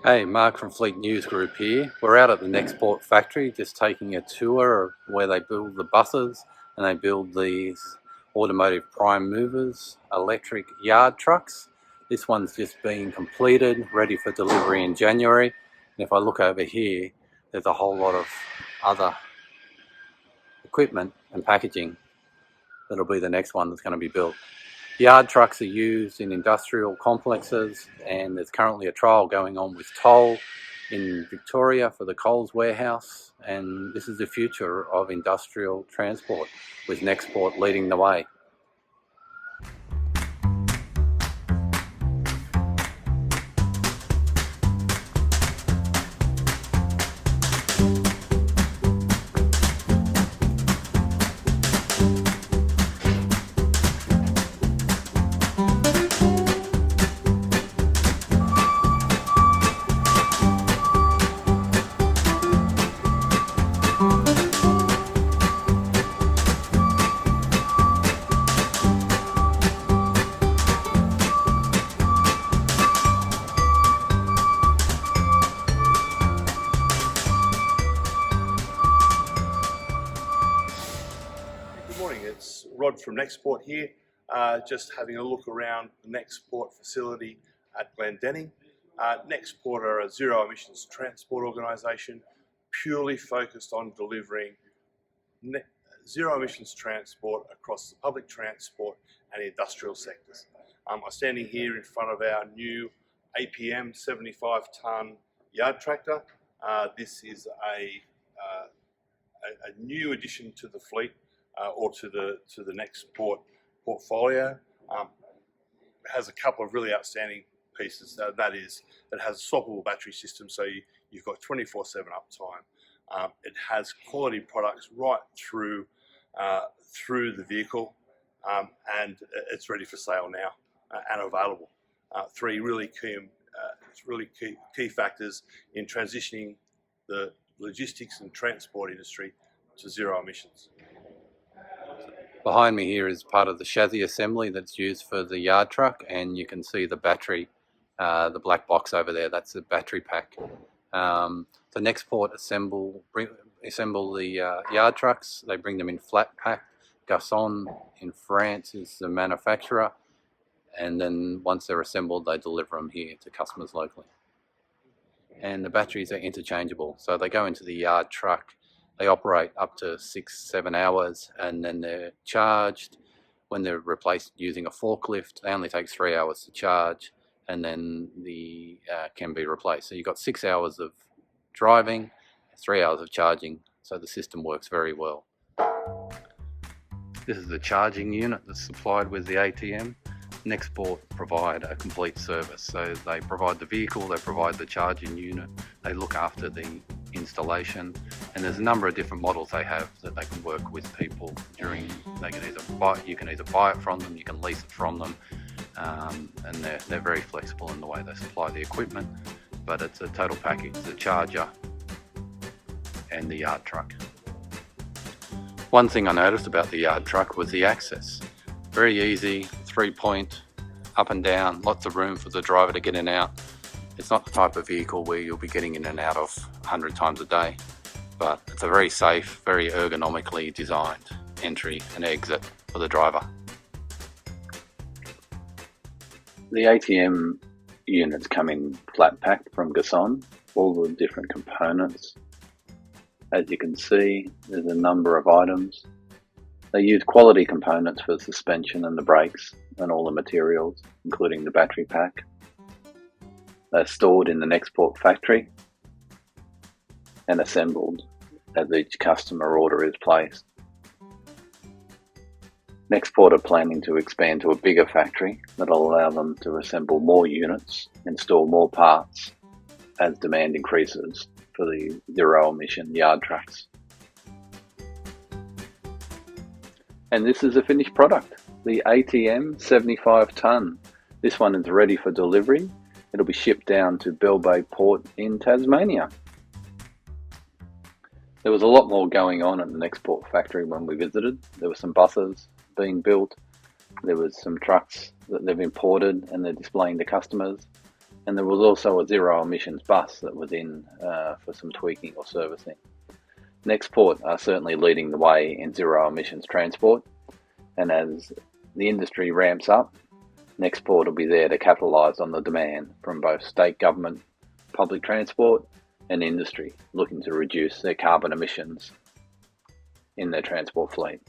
Hey, Mark from Fleet News Group here. We're out at the Nexport factory just taking a tour of where they build the buses and they build these automotive prime movers, electric yard trucks. This one's just being completed, ready for delivery in January. And if I look over here, there's a whole lot of other equipment and packaging that'll be the next one that's going to be built. Yard trucks are used in industrial complexes, and there's currently a trial going on with Toll in Victoria for the Coles warehouse, and this is the future of industrial transport, with Nexport leading the way. Good morning, it's Rod from Nexport here, just having a look around the Nexport facility at Glendenning. Nexport are a zero emissions transport organisation purely focused on delivering zero emissions transport across the public transport and industrial sectors. I'm standing here in front of our new APM 75-tonne yard tractor. This is a new addition to the fleet or to the Nexport portfolio. It has a couple of really outstanding pieces. That is, it has a swappable battery system, so you've got 24/7 uptime. It has quality products right through the vehicle, and it's ready for sale now and available. Three really key factors in transitioning the logistics and transport industry to zero emissions. Behind me here is part of the chassis assembly that's used for the yard truck, and you can see the battery, the black box over there, that's the battery pack. The Nexport assemble the yard trucks. They bring them in flat pack. Gasson in France is the manufacturer, and then once they're assembled they deliver them here to customers locally. And the batteries are interchangeable, so they go into the yard truck. They operate up to 6-7 hours, and then they're charged. When they're replaced using a forklift, they only take 3 hours to charge, and then can be replaced. So you've got 6 hours of driving, 3 hours of charging, so the system works very well. This is the charging unit that's supplied with the ATM. Nexport provide a complete service, so they provide the vehicle, they provide the charging unit, they look after the installation, and there's a number of different models they have that they can work with people during. You can either buy it from them, you can lease it from them, and they're very flexible in the way they supply the equipment, but it's a total package, the charger and the yard truck. One thing I noticed about the yard truck was the access. Very easy, 3-point, up and down, lots of room for the driver to get in and out. It's not the type of vehicle where you'll be getting in and out of 100 times a day, but it's a very safe, very ergonomically designed entry and exit for the driver. The ATM units come in flat packed from Gasson, all the different components. As you can see, there's a number of items. They use quality components for the suspension and the brakes and all the materials, including the battery pack. They're stored in the Nexport factory and assembled as each customer order is placed. Nexport are planning to expand to a bigger factory that'll allow them to assemble more units and store more parts as demand increases for the zero emission yard trucks. And this is a finished product, the ATM 75 tonne. This one is ready for delivery. It'll be shipped down to Bell Bay Port in Tasmania. There was a lot more going on at the Nexport factory when we visited. There were some buses being built. There was some trucks that they've imported and they're displaying to customers. And there was also a zero emissions bus that was in for some tweaking or servicing. Nexport are certainly leading the way in zero emissions transport, and as the industry ramps up, Nexport will be there to capitalise on the demand from both state government, public transport and industry looking to reduce their carbon emissions in their transport fleet.